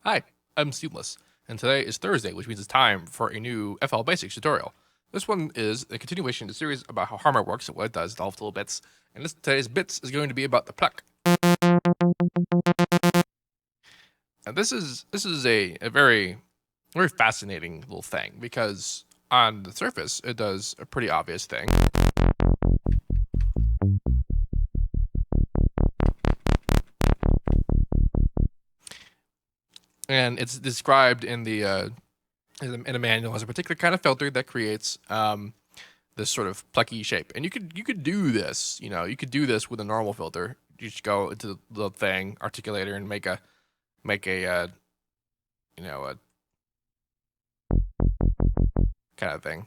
Hi, I'm Seamless, and today is Thursday, which means it's time for a new FL Basics tutorial. This one is a continuation of the series about how Harmor works and what it does, all the little bits. And today's bits is going to be about the pluck. And this is a very fascinating little thing because on the surface it does a pretty obvious thing. And it's described in the in a manual as a particular kind of filter that creates this sort of plucky shape. And you could do this, you could do this with a normal filter. You just go into the thing, articulator, and make a a kind of thing.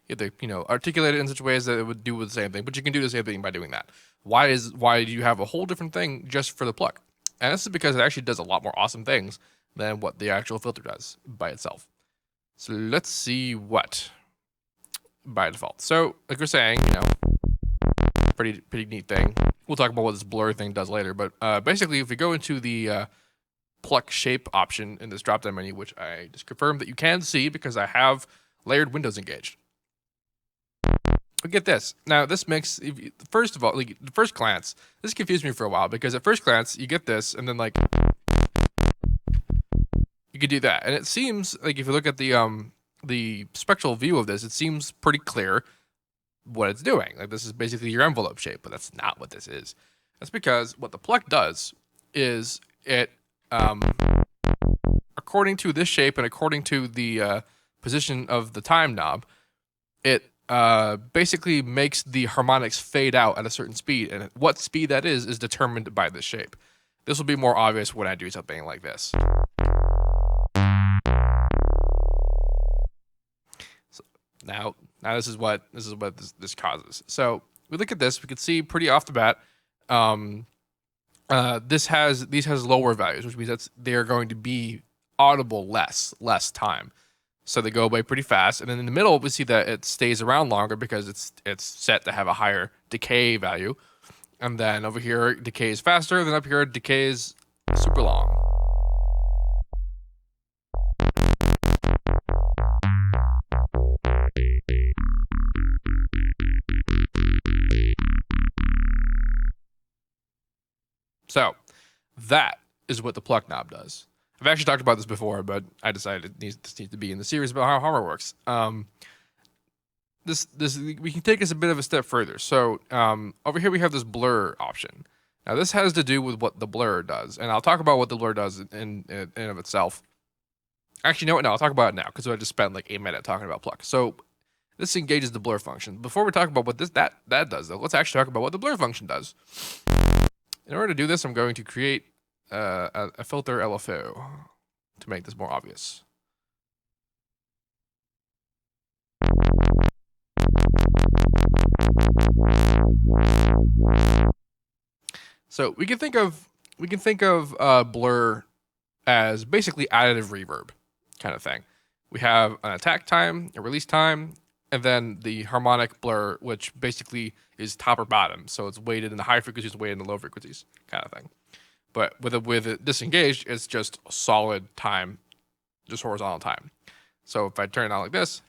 You have to articulate it in such ways that it would do the same thing, but you can do the same thing by doing that. Why do you have a whole different thing just for the pluck? And this is because it actually does a lot more awesome things than what the actual filter does by itself. So let's see what by default. So like we're saying, pretty neat thing. We'll talk about what this blur thing does later, but basically if we go into the Pluck Shape option in this drop down menu, which I just confirmed that you can see because I have layered windows engaged. But get this. Now, this makes, first of all, like, the first glance, this confused me for a while because at first glance, you get this, and then, like, you could do that. And it seems, like, if you look at the spectral view of this, it seems pretty clear what it's doing. Like, this is basically your envelope shape, but that's not what this is. That's because what the pluck does is it, according to this shape and according to the position of the time knob, it basically makes the harmonics fade out at a certain speed, and what speed that is determined by this shape. This will be more obvious when I do something like this. So now this is what this causes. So we look at this, we can see pretty off the bat, these has lower values, which means that they are going to be audible less time. So they go away pretty fast, and then in the middle we see that it stays around longer because it's set to have a higher decay value, and then over here it decays faster. Then up here it decays super long. So that is what the pluck knob does. I've actually talked about this before, but I decided this needs to be in the series about how Harmor works. This we can take this a bit of a step further. So over here we have this blur option. Now this has to do with what the blur does, and I'll talk about what the blur does in of itself. Actually, you know what? No, I'll talk about it now because I just spent like a minute talking about pluck. So this engages the blur function. Before we talk about what that does, though, let's actually talk about what the blur function does. In order to do this, I'm going to create a filter LFO to make this more obvious. So we can think of blur as basically additive reverb kind of thing. We have an attack time, a release time, and then the harmonic blur, which basically is top or bottom. So it's weighted in the high frequencies, weighted in the low frequencies, kind of thing. But with it disengaged, it's just solid time, just horizontal time. So if I turn it on like this,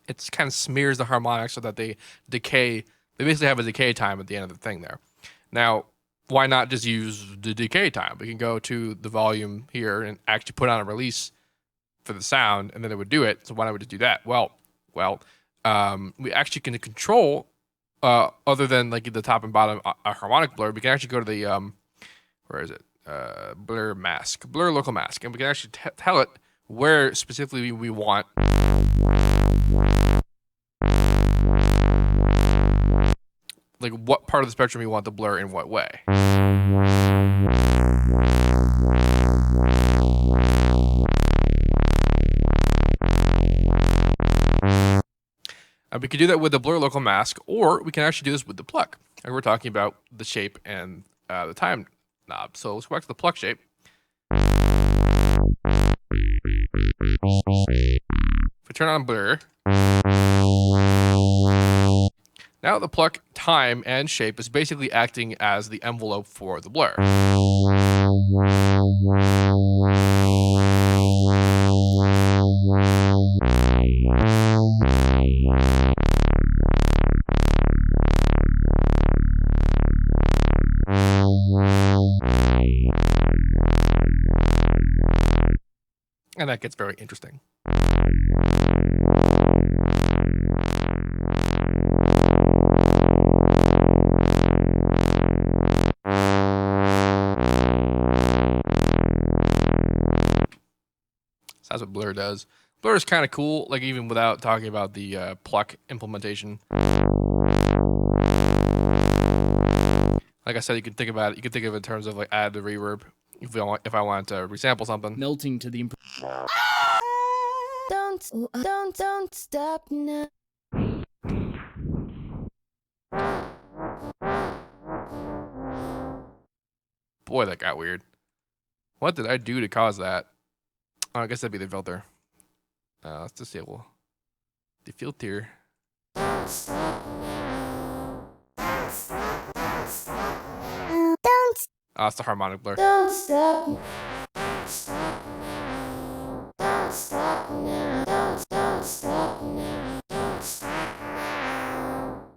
it kind of smears the harmonics so that they decay. They basically have a decay time at the end of the thing there. Now, why not just use the decay time? We can go to the volume here and actually put on a release for the sound, and then it would do it. So why not we just do that? Well, we actually can control, other than like the top and bottom a harmonic blur. We can actually go to the where is it? Blur mask, blur local mask, and we can actually tell it where specifically we want like what part of the spectrum we want the blur in what way. We can do that with the blur local mask, or we can actually do this with the pluck. And we're talking about the shape and the time knob. So let's go back to the pluck shape. If we turn on blur, now the pluck time and shape is basically acting as the envelope for the blur. And that gets very interesting. So that's what blur does. Blur is kind of cool, like even without talking about the pluck implementation. Like I said, you can think about it. You can think of it in terms of like add the reverb. If I want to resample something, melting to the don't stop now. Boy, that got weird. What did I do to cause that? Oh, I guess that'd be the filter. Let's disable the filter. Oh, it's the harmonic blur. Don't stop. Don't stop now. Don't stop now.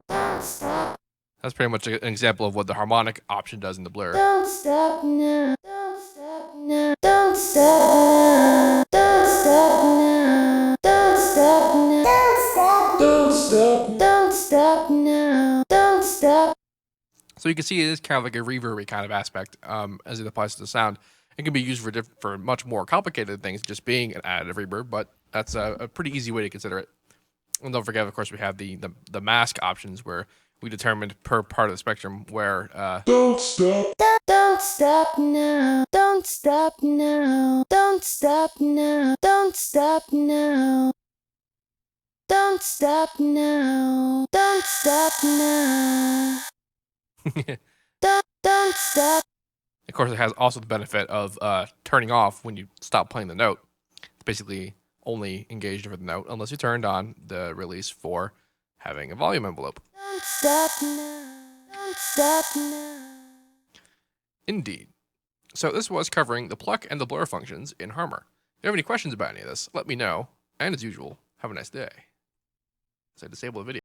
Don't stop. That's pretty much an example of what the harmonic option does in the blur. Don't stop now. Don't stop now. Don't stop. Don't stop now. Don't stop now. Don't stop. Don't stop now. Don't stop. So you can see it is kind of like a reverb kind of aspect as it applies to the sound. It can be used for much more complicated things, just being an additive reverb, but that's a pretty easy way to consider it. And don't forget, of course, we have the mask options where we determined per part of the spectrum where... Don't stop. Don't stop now. Don't stop now. Don't stop now. Don't stop now. Don't stop now. Don't stop now. Don't stop. Of course, it has also the benefit of turning off when you stop playing the note. It's basically only engaged over the note unless you turned on the release for having a volume envelope. Don't stop now. Don't stop now. Indeed. So this was covering the pluck and the blur functions in Harmor. If you have any questions about any of this, let me know. And as usual, have a nice day. So I disable the video.